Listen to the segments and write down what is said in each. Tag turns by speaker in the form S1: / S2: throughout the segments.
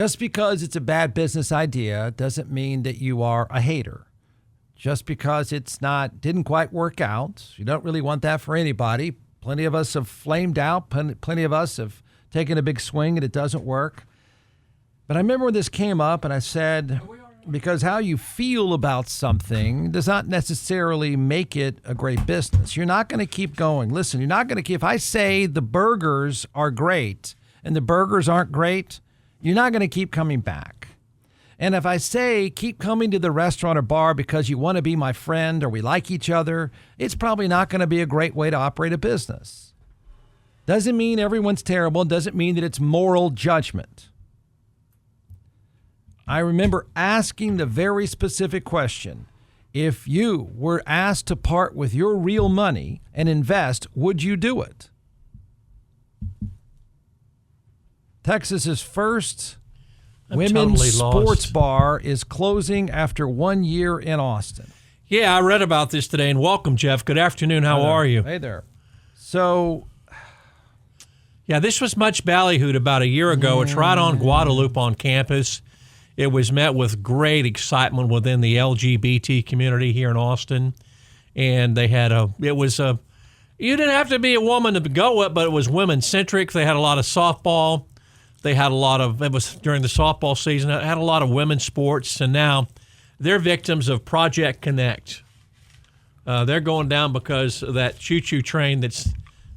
S1: Just because it's a bad business idea doesn't mean that you are a hater. Just because didn't quite work out, you don't really want that for anybody. Plenty of us have flamed out. Plenty of us have taken a big swing and it doesn't work. But I remember when this came up and I said, because how you feel about something does not necessarily make it a great business. You're not going to keep going. Listen, you're not going to keep, if I say the burgers are great and the burgers aren't great, you're not going to keep coming back. And if I say keep coming to the restaurant or bar because you want to be my friend or we like each other, it's probably not going to be a great way to operate a business. Doesn't mean everyone's terrible. Doesn't mean that it's moral judgment. I remember asking the very specific question. If you were asked to part with your real money and invest, would you do it? Texas's first women's sports bar is closing after 1 year in Austin.
S2: Yeah, I read about this today, and welcome, Jeff. Good afternoon. How are you?
S1: Hey there. So,
S2: yeah, this was much ballyhooed about a year ago. It's right on Guadalupe on campus. It was met with great excitement within the LGBT community here in Austin, and they had you didn't have to be a woman to go with, but it was women-centric. They had a lot of softball. They had it was during the softball season, it had a lot of women's sports, and now they're victims of Project Connect. They're going down because of that choo-choo train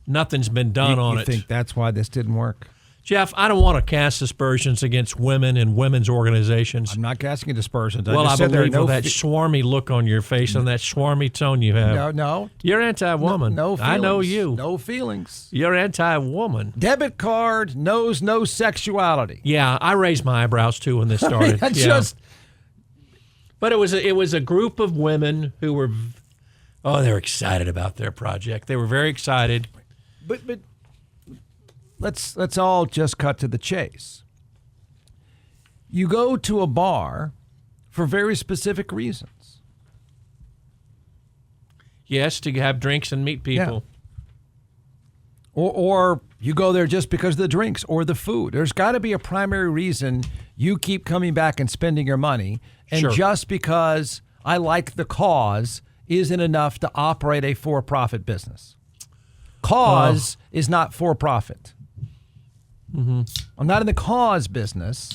S2: nothing's been done on it.
S1: You think that's why this didn't work?
S2: Jeff, I don't want to cast aspersions against women and women's organizations.
S1: I'm not casting aspersions.
S2: I believe with that swarmy look on your face and that swarmy tone you have.
S1: No.
S2: You're anti-woman.
S1: No feelings.
S2: I know you.
S1: No feelings.
S2: You're anti-woman.
S1: Debit card knows no sexuality.
S2: Yeah, I raised my eyebrows too when this started. But it was a group of women who were, they're excited about their project. They were very excited.
S1: But let's all just cut to the chase. You go to a bar for very specific reasons.
S2: Yes, to have drinks and meet people.
S1: Yeah. Or you go there just because of the drinks or the food. There's got to be a primary reason you keep coming back and spending your money. And
S2: Sure.
S1: Just because I like the cause isn't enough to operate a for-profit business. Cause is not for-profit.
S2: Mm-hmm.
S1: I'm not in the cause business.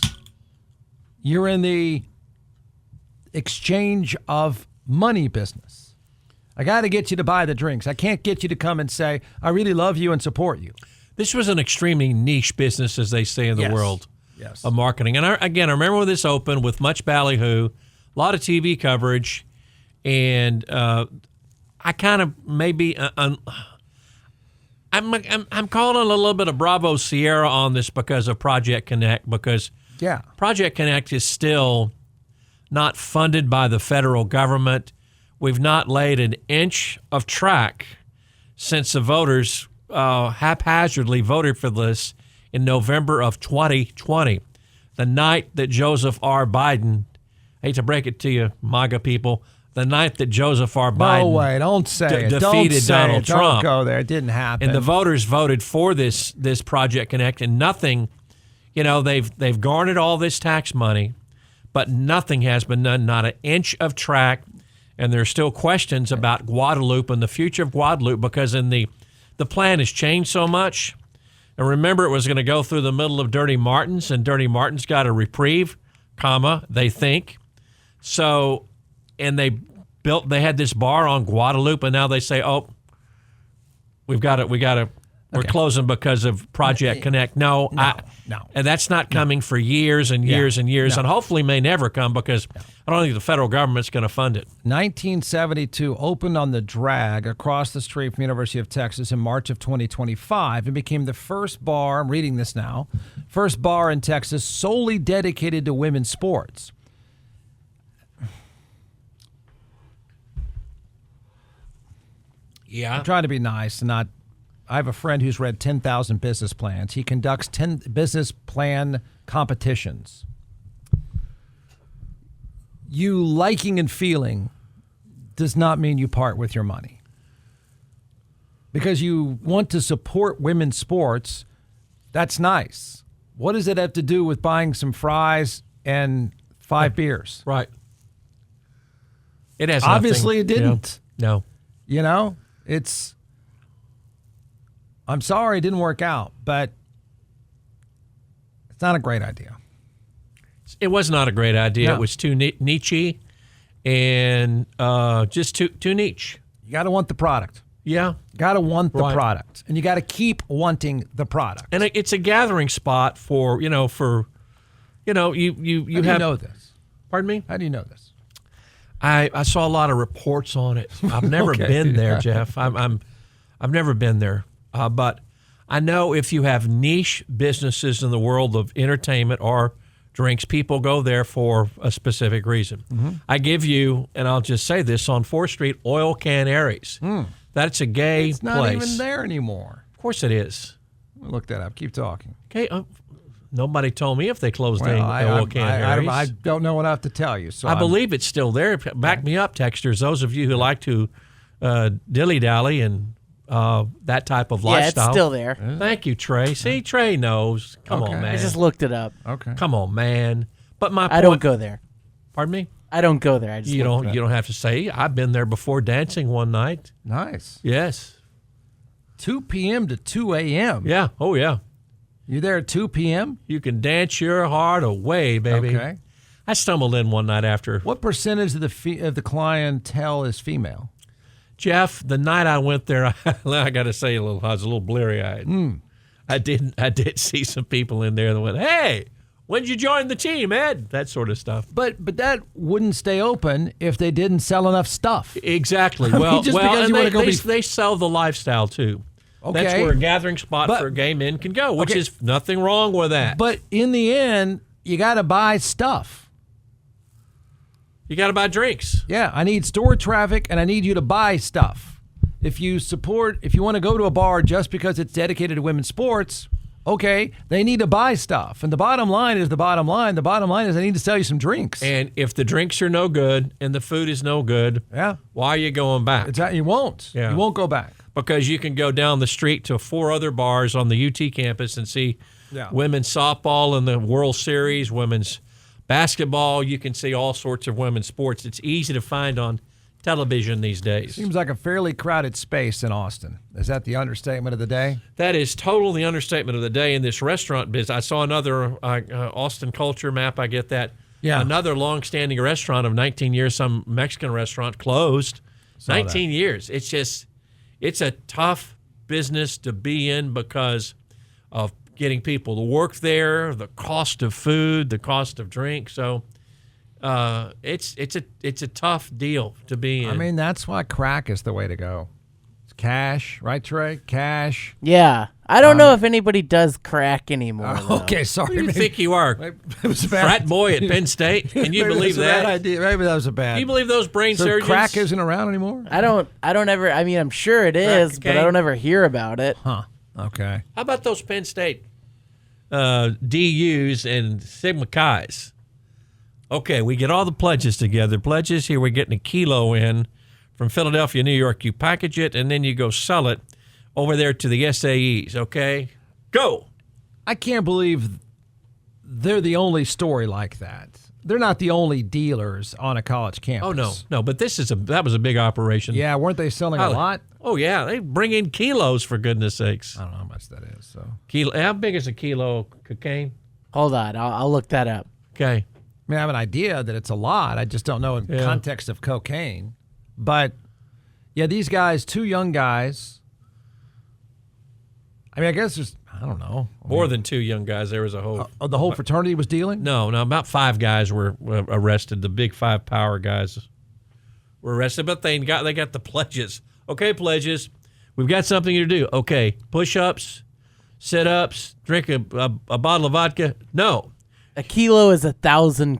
S1: You're in the exchange of money business. I got to get you to buy the drinks. I can't get you to come and say, I really love you and support you.
S2: This was an extremely niche business, as they say in the world of marketing. And I remember when this opened with much ballyhoo, a lot of TV coverage, and I kind of maybe... I'm calling a little bit of Bravo Sierra on this because of Project Connect, because Project Connect is still not funded by the federal government. We've not laid an inch of track since the voters haphazardly voted for this in November of 2020, the night that Joseph R. Biden, I hate to break it to you, MAGA people, the night that Joseph R. Biden
S1: no way, don't say it.
S2: defeated Donald Trump.
S1: Don't go there. It didn't happen.
S2: And the voters voted for this Project Connect, and nothing, they've garnered all this tax money, but nothing has been done, not an inch of track. And there are still questions about Guadalupe and the future of Guadalupe, because the plan has changed so much. And remember, it was going to go through the middle of Dirty Martin's, and Dirty Martin's got a reprieve, they think. So, and they had this bar on Guadalupe, and now they say, we're closing because of Project Connect. No. And that's not coming for years and years and years, and hopefully may never come, because I don't think the federal government's going to fund it.
S1: 1972 opened on the drag across the street from the University of Texas in March of 2025 and became the first bar, I'm reading this now, first bar in Texas solely dedicated to women's sports.
S2: Yeah.
S1: I'm trying to be nice and not. I have a friend who's read 10,000 business plans. He conducts 10 business plan competitions. You liking and feeling does not mean you part with your money. Because you want to support women's sports, that's nice. What does it have to do with buying some fries and 5 beers?
S2: Right. It has
S1: Obviously,
S2: nothing,
S1: it didn't.
S2: No.
S1: You know, I'm sorry it didn't work out, but it's not a great idea.
S2: It was not a great idea.
S1: No.
S2: It was too niche and just too niche.
S1: You got to want the product.
S2: Yeah.
S1: Got to want the
S2: Right.
S1: product, and you got to keep wanting the product.
S2: And it's a gathering spot for, you
S1: How do you know this?
S2: Pardon me?
S1: How do you know this?
S2: I saw a lot of reports on it. I've never
S1: Okay.
S2: been there, Jeff. I've never been there, but I know if you have niche businesses in the world of entertainment or drinks, people go there for a specific reason.
S1: Mm-hmm.
S2: I give you, and I'll just say this on 4th Street, Oil Can Aries. That's a gay
S1: It's not
S2: place.
S1: even there anymore.
S2: Of course it is.
S1: Look that up. Keep talking.
S2: Okay. Nobody told me if they closed
S1: Well,
S2: Oil Can Aries.
S1: I don't know what I have to tell you. So
S2: I believe it's still there. Back me up, texters. Those of you who like to dilly-dally and that type of
S3: Yeah,
S2: lifestyle.
S3: it's still there.
S2: Thank you, Trey. See, Trey knows. Come
S1: Okay.
S2: on, man.
S3: I just looked it up.
S1: Okay.
S2: Come on, man. But my point,
S3: I don't go there.
S2: Pardon me?
S3: I don't go there. I just
S2: You
S3: looked
S2: don't
S3: it up.
S2: have to say. I've been there before dancing one night.
S1: Nice.
S2: Yes.
S1: 2 p.m. to 2 a.m.
S2: Yeah. Oh, yeah.
S1: You there at 2 p.m.?
S2: You can dance your heart away, baby.
S1: Okay.
S2: I stumbled in one night after.
S1: What percentage of the clientele is female?
S2: Jeff, the night I went there, I got to say I was a little bleary-eyed. I did see some people in there that went, "Hey, when did you join the team, Ed?" That sort of stuff.
S1: But that wouldn't stay open if they didn't sell enough stuff.
S2: Exactly.
S1: mean,
S2: Well,
S1: just because
S2: and
S1: you wanna go
S2: they sell the lifestyle too.
S1: Okay.
S2: That's where a gathering spot
S1: But-
S2: for gay men can go, which
S1: Okay.
S2: is nothing wrong with that.
S1: But in the end, you got to buy stuff.
S2: You got to buy drinks.
S1: Yeah, I need store traffic and I need you to buy stuff. If you want to go to a bar just because it's dedicated to women's sports, okay, they need to buy stuff. And the bottom line is the bottom line. The bottom line is I need to sell you some drinks.
S2: And if the drinks are no good and the food is no good,
S1: Yeah.
S2: why are you going back?
S1: You won't.
S2: Yeah.
S1: You won't go back.
S2: Because you can go down the street to 4 other bars on the UT campus and see women's softball in the World Series, women's basketball. You can see all sorts of women's sports. It's easy to find on television these days.
S1: Seems like a fairly crowded space in Austin. Is that the understatement of the day?
S2: That is totally the understatement of the day in this restaurant business. I saw another Austin culture map. I get that.
S1: Yeah.
S2: Another long-standing restaurant of 19 years, some Mexican restaurant closed. 19 years. It's a tough business to be in because of getting people to work there, the cost of food, the cost of drink. So it's a tough deal to be in.
S1: I mean, that's why crack is the way to go. It's cash, right, Trey? Cash.
S3: Yeah. I don't know if anybody does crack anymore. though.
S1: Okay, sorry.
S2: Who do you
S1: maybe-
S2: think you are?
S1: it was a bad
S2: Frat boy at Penn State? Can you
S1: maybe
S2: believe
S1: that's a bad
S2: that?
S1: idea. Maybe that was a bad.
S2: Do you believe those brain
S1: so
S2: surgeons?
S1: crack isn't around anymore?
S3: I don't ever, I mean, I'm sure it is, but I
S2: cocaine?
S3: don't ever hear about it.
S1: Huh. Okay.
S2: How about those Penn State DUs and Sigma Chi's? Okay, we get all the pledges together. Pledges, here we're getting a kilo in from Philadelphia, New York. You package it, and then you go sell it over there to the SAEs, okay? Go!
S1: I can't believe they're the only story like that. They're not the only dealers on a college campus.
S2: Oh, no, but that was a big operation.
S1: Yeah, weren't they selling a lot?
S2: Oh, yeah, they bring in kilos, for goodness sakes.
S1: I don't know how much that is. So
S2: How big is a kilo of cocaine?
S3: Hold on. I'll look that up.
S2: Okay.
S1: I mean, I have an idea that it's a lot. I just don't know in context of cocaine. But yeah, these guys, 2 young guys. I mean, I guess there's, I don't know.
S2: More than 2 young guys. There was a whole...
S1: The whole fraternity was dealing?
S2: No, about 5 guys were arrested. The big 5 power guys were arrested, but they got the pledges. Okay, pledges. We've got something to do. Okay, push-ups, sit-ups, drink a bottle of vodka. No.
S3: A kilo is 1,000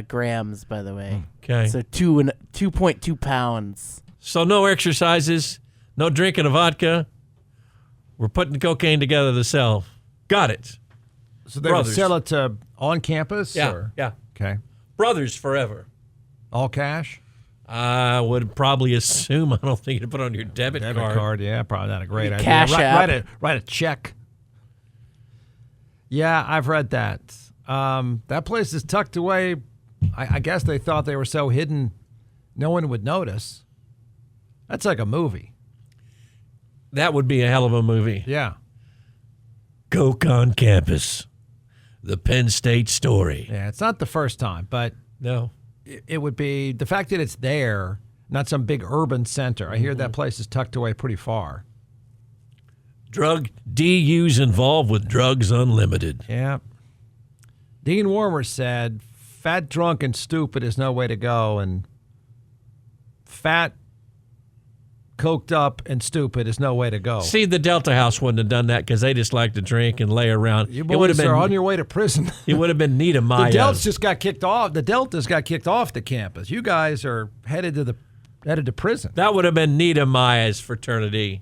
S3: grams, by the way.
S2: Okay.
S3: So 2.2 pounds.
S2: So no exercises, no drinking of vodka. We're putting the cocaine together to sell. Got it.
S1: So they would
S2: Brothers.
S1: sell it to on campus?
S2: Yeah,
S1: Or?
S2: yeah.
S1: Okay.
S2: Brothers forever.
S1: All cash?
S2: I would probably assume. I don't think you'd put on your debit card.
S1: Yeah, probably not a great idea.
S3: Cash app.
S1: Write a check. Yeah, I've read that. That place is tucked away. I guess they thought they were so hidden no one would notice. That's like a movie.
S2: That would be a hell of a movie.
S1: Yeah.
S2: Coke on campus. The Penn State story.
S1: Yeah, it's not the first time, but
S2: No.
S1: it would be the fact that it's there, not some big urban center. I hear that place is tucked away pretty far.
S2: Drug DUs involved with Drugs Unlimited.
S1: Yeah. Dean Warmer said, fat, drunk, and stupid is no way to go, and fat, coked up, and stupid is no way to go.
S2: See, the Delta House wouldn't have done that because they just like to drink and lay around.
S1: You
S2: It would have
S1: boys
S2: been
S1: are on your way to prison.
S2: It would have been Nita Maya.
S1: The Deltas just got kicked off. The Deltas got kicked off the campus. You guys are headed to prison.
S2: That would have been Nita Maya's fraternity.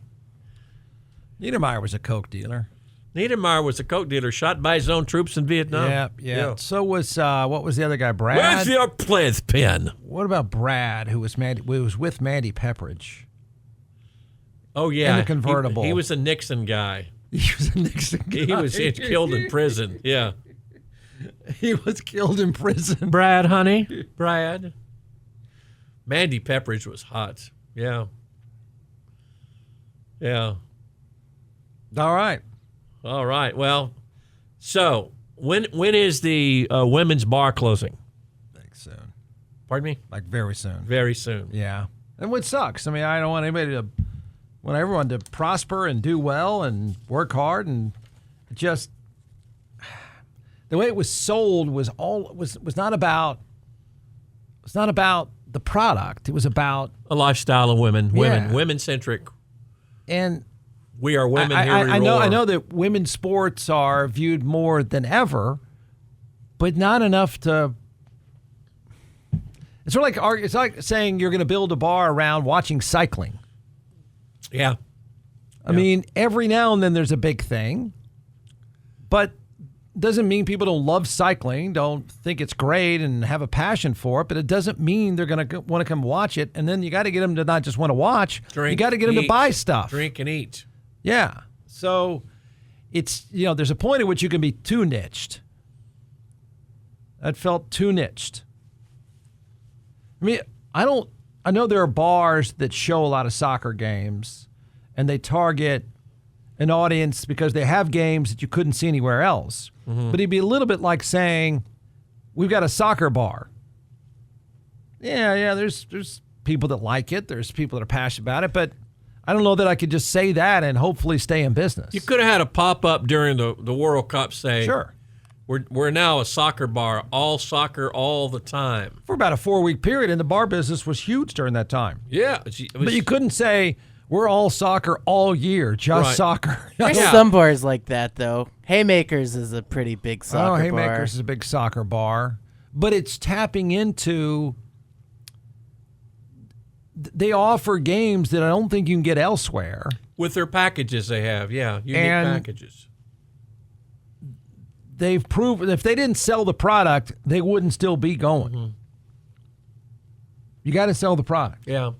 S1: Niedermeyer was a coke dealer.
S2: Niedermeyer was a coke dealer shot by his own troops in Vietnam.
S1: Yeah. So was what was the other guy? Brad.
S2: Where's your playpen?
S1: What about Brad, who was with Mandy Pepperidge?
S2: Oh yeah,
S1: In the convertible.
S2: He was a Nixon guy.
S1: He was a Nixon guy.
S2: He was killed in prison. Yeah,
S1: He was killed in prison.
S2: Brad, honey, Brad. Mandy Pepperidge was hot. Yeah, yeah.
S1: All right.
S2: All right. Well, so when is the women's bar closing?
S1: Like soon.
S2: Pardon me?
S1: Like very soon.
S2: Very soon.
S1: Yeah. And what sucks, I mean, I don't want want everyone to prosper and do well and work hard, and just the way it was sold was not about the product. It was about
S2: A lifestyle of women,
S1: Yeah.
S2: women centric.
S1: and
S2: We are women. Here we
S1: I
S2: roar.
S1: know that women's sports are viewed more than ever, but not enough to. It's sort of it's like saying you're going to build a bar around watching cycling.
S2: Yeah.
S1: I mean, every now and then there's a big thing, but doesn't mean people don't love cycling, don't think it's great and have a passion for it, but it doesn't mean they're going to want to come watch it. And then you got to get them to not just want to watch, you got to get them to buy stuff.
S2: Drink and eat.
S1: Yeah. So it's, there's a point at which you can be too niched. That felt too niched. I mean, I know there are bars that show a lot of soccer games and they target an audience because they have games that you couldn't see anywhere else. Mm-hmm. But it'd be a little bit like saying, we've got a soccer bar. Yeah, there's people that like it. There's people that are passionate about it, but I don't know that I could just say that and hopefully stay in business.
S2: You could have had a pop-up during the World Cup saying,
S1: Sure.
S2: We're now a soccer bar, all soccer all the time.
S1: For about a 4-week period, and the bar business was huge during that time.
S2: Yeah.
S1: But you couldn't say, we're all soccer all year, just
S2: Right.
S1: soccer.
S3: There's
S2: Yeah.
S3: some bars like that, though. Haymakers is a pretty big soccer bar.
S1: Haymakers is a big soccer bar. But it's tapping into... They offer games that I don't think you can get elsewhere.
S2: With their packages they have, yeah, unique
S1: And-
S2: packages.
S1: They've proven if they didn't sell the product, they wouldn't still be going.
S2: Mm-hmm.
S1: You got to sell the product.
S2: Yeah.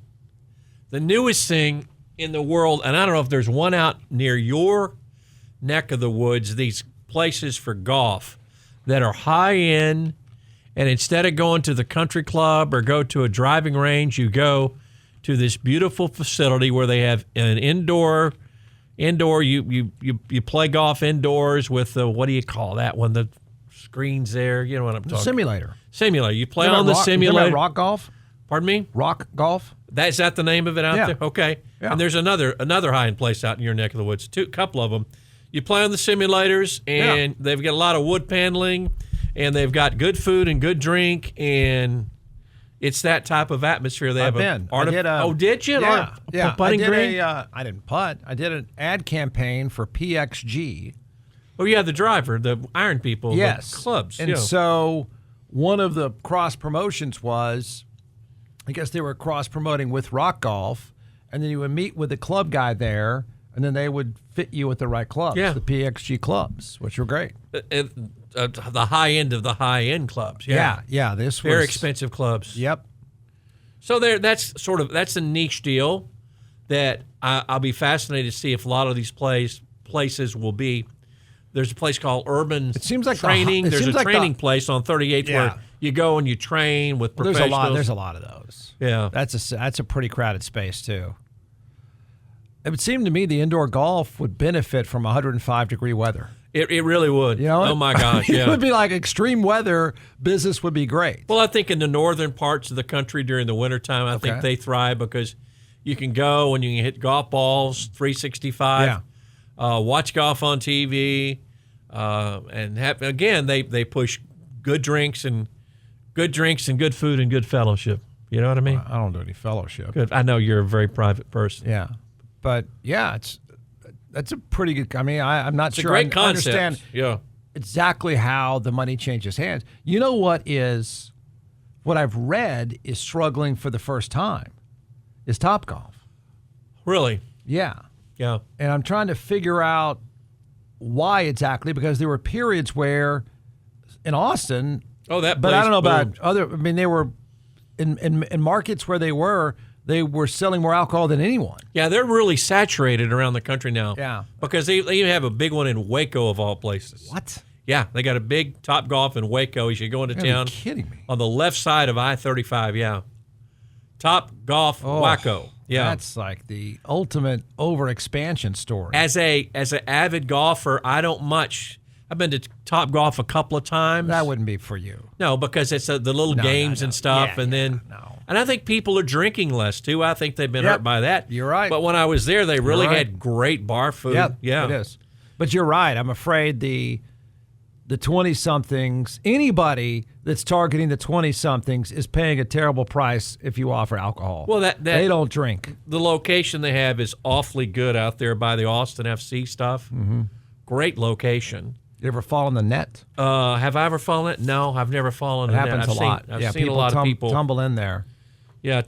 S2: The newest thing in the world, and I don't know if there's one out near your neck of the woods, these places for golf that are high end, and instead of going to the country club or go to a driving range, you go to this beautiful facility where they have an indoor you play golf indoors with the, what do you call that one, the screens there, you know what I'm talking
S1: Simulator.
S2: Simulator. You play on the simulator.
S1: Rock golf?
S2: Pardon me?
S1: Rock golf?
S2: Is that the name of it out
S1: Yeah.
S2: there? Okay.
S1: Yeah.
S2: And there's another high-end place out in your neck of the woods, couple of them. You play on the simulators, and they've got a lot of wood paneling, and they've got good food and good drink, and it's that type of atmosphere. They
S1: I've
S2: have
S1: been.
S2: Did you?
S1: Yeah.
S2: Putting green?
S1: I didn't putt. I did an ad campaign for PXG.
S2: Oh, yeah, the driver, the iron people,
S1: Yes.
S2: the clubs.
S1: And so one of the cross promotions was, I guess they were cross promoting with Rock Golf, and then you would meet with the club guy there, and then they would fit you with the right clubs,
S2: Yeah.
S1: the PXG clubs, which were great.
S2: The high end of the high-end clubs.
S1: Yeah. This was
S2: Very expensive clubs.
S1: Yep.
S2: So that's a niche deal that I'll be fascinated to see if a lot of these places will be There's a place called Urban
S1: seems like
S2: Training. There's a
S1: seems like
S2: training place on 38th where you go and you train with professionals.
S1: There's a lot of those.
S2: Yeah.
S1: That's a pretty crowded space too. It would seem to me the indoor golf would benefit from 105-degree weather.
S2: It really would.
S1: You know,
S2: oh my gosh, yeah.
S1: It would be like extreme weather. Business would be great.
S2: Well, I think in the northern parts of the country during the wintertime, I think they thrive because you can go and you can hit golf balls 365, watch golf on TV, and they push good drinks and good food and good fellowship. You know what I mean?
S1: I don't do any fellowship.
S2: Good. I know you're a very private person.
S1: Yeah, but that's a pretty good. I mean, I'm not sure.
S2: A great concept.
S1: Understand exactly how the money changes hands. You know what I've read is struggling for the first time is Topgolf.
S2: Really?
S1: Yeah.
S2: Yeah.
S1: And I'm trying to figure out why exactly, because there were periods where in Austin.
S2: Oh, that.
S1: But I don't know about other. I mean, they were in markets where they were selling more alcohol than anyone.
S2: Yeah, they're really saturated around the country now.
S1: Yeah.
S2: Because they even have a big one in Waco, of all places.
S1: What?
S2: Yeah, they got a big Topgolf in Waco. You should go into town.
S1: Are you kidding me?
S2: On the left side of I-35, yeah. Topgolf Waco. Yeah.
S1: That's like the ultimate overexpansion story.
S2: As an avid golfer, I don't much. I've been to Topgolf a couple of times.
S1: That wouldn't be for you.
S2: No, because it's the little games and stuff, and I think people are drinking less too. I think they've been hurt by that.
S1: You're right.
S2: But when I was there, they really had great bar food.
S1: Yeah, it is. But you're right. I'm afraid the 20-somethings, anybody that's targeting the 20-somethings is paying a terrible price if you offer alcohol.
S2: Well,
S1: they don't drink.
S2: The location they have is awfully good out there by the Austin FC stuff. Mm-hmm. Great location.
S1: You ever fall in the net?
S2: Have I ever fallen in it? No, I've never fallen in
S1: it.
S2: It
S1: happens a lot.
S2: I've seen a lot of people
S1: tumble in there.
S2: Yeah,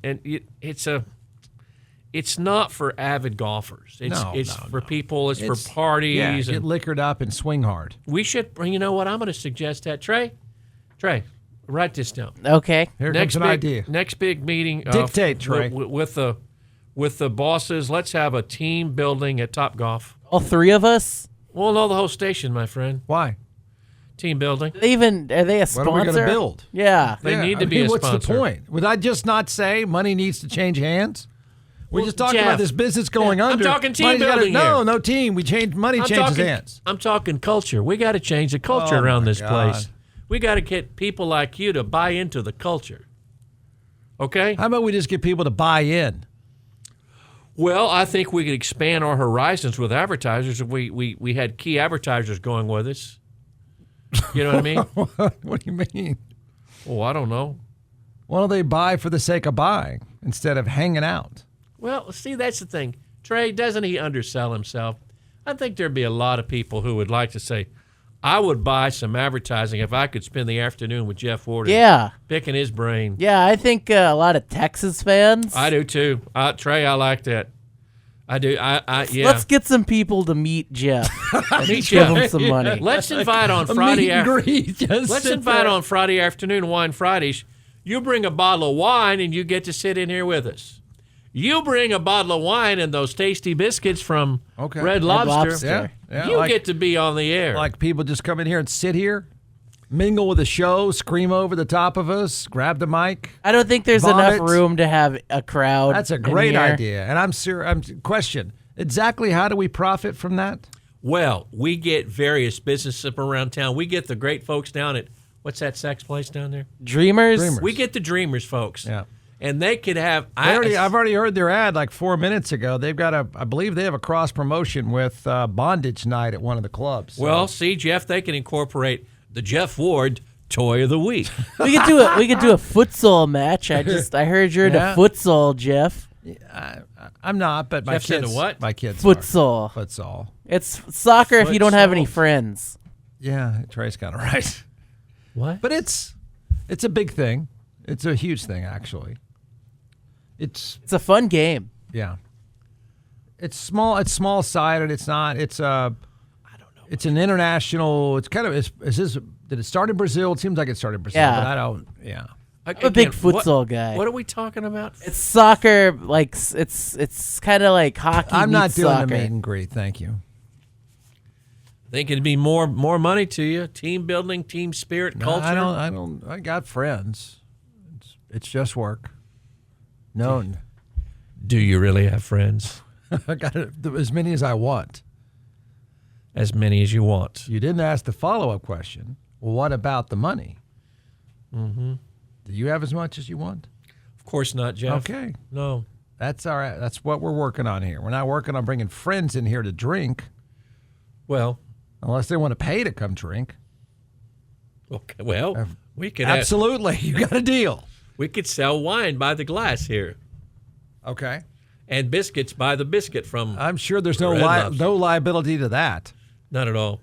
S2: and it's not for avid golfers. It's for people. It's for parties.
S1: Yeah, get liquored up and swing hard.
S2: We should. You know what? I'm going to suggest that Trey, write this down.
S3: Okay.
S1: Here comes an idea.
S2: Next big meeting.
S1: Dictate, Trey.
S2: With the bosses. Let's have a team building at Topgolf.
S3: All three of us?
S2: Well, no, the whole station, my friend.
S1: Why?
S2: Team building.
S3: Are they a sponsor?
S1: What are we going to build?
S3: Yeah.
S2: They need to be a sponsor.
S1: What's the point? Would I just not say money needs to change hands? We're just talking about this business going under.
S2: I'm talking team building
S1: here. No team. Money changes hands.
S2: I'm talking culture. We got to change the culture around this place. We got to get people like you to buy into the culture. Okay?
S1: How about we just get people to buy in?
S2: Well, I think we could expand our horizons with advertisers if we had key advertisers going with us. You know what I mean?
S1: What do you mean?
S2: Oh, I don't know.
S1: Why don't they buy for the sake of buying instead of hanging out?
S2: Well, see, that's the thing. Trey, doesn't he undersell himself? I think there'd be a lot of people who would like to say, I would buy some advertising if I could spend the afternoon with Jeff Ward.
S3: Yeah.
S2: Picking his brain.
S3: Yeah, I think a lot of Texas fans.
S2: I do too. Trey, I like that. I do. Yeah.
S3: Let's get some people to meet Jeff.
S2: Meet
S3: Give
S2: Jeff.
S3: him some money.
S2: Let's invite on Friday.
S1: Let's
S2: invite on Friday afternoon, Wine Fridays. You bring a bottle of wine and you get to sit in here with us. You bring a bottle of wine and those tasty biscuits from Red Lobster.
S1: Yeah,
S2: you get to be on the air.
S1: Like people just come in here and sit here, mingle with the show, scream over the top of us, grab the mic.
S3: I don't think there's enough room to have a crowd.
S1: That's a great idea. And I'm question, exactly how do we profit from that?
S2: Well, we get various businesses up around town. We get the great folks down at, what's that sex place down there?
S3: Dreamers.
S2: We get the Dreamers folks.
S1: Yeah.
S2: And they could have.
S1: I've already heard their ad like 4 minutes ago. They've got I believe they have a cross promotion with bondage night at one of the clubs. So.
S2: Well, see, Jeff, they can incorporate the Jeff Ward Toy of the Week.
S3: We could do a futsal match. I heard you're into futsal, Jeff.
S1: I'm not, but my
S2: Jeff's
S1: kids.
S2: into what?
S1: My kids.
S3: Futsal.
S1: Futsal.
S3: It's soccer if you don't have any friends.
S1: Yeah, Trey's kind of right.
S2: What?
S1: But it's a big thing. It's a huge thing, actually. It's
S3: a fun game.
S1: Yeah. It's small. It's small sided. It's not. It's I don't know. It's an international. It's kind of. Did it start in Brazil? It seems like it started in Brazil.
S3: Yeah.
S1: But I don't. Yeah.
S3: I'm a big futsal guy.
S2: What are we talking about?
S3: It's soccer. Like it's kind of like hockey.
S1: I'm not doing
S3: soccer.
S1: the meet and greet. Thank you.
S2: Think it'd be more money to you? Team building, team spirit, culture.
S1: I got friends. It's just work. No,
S2: Do you really have friends?
S1: I got as many as I want.
S2: As many as you want.
S1: You didn't ask the follow-up question. Well, what about the money? Mm-hmm. Do you have as much as you want?
S2: Of course not, Jeff.
S1: Okay.
S2: No.
S1: That's all right. That's what we're working on here. We're not working on bringing friends in here to drink.
S2: Well,
S1: unless they want to pay to come drink.
S2: Okay. Well, we could
S1: absolutely. You got a deal.
S2: We could sell wine by the glass here.
S1: Okay.
S2: And biscuits by the biscuit from.
S1: I'm sure there's no liability to that.
S2: None at all.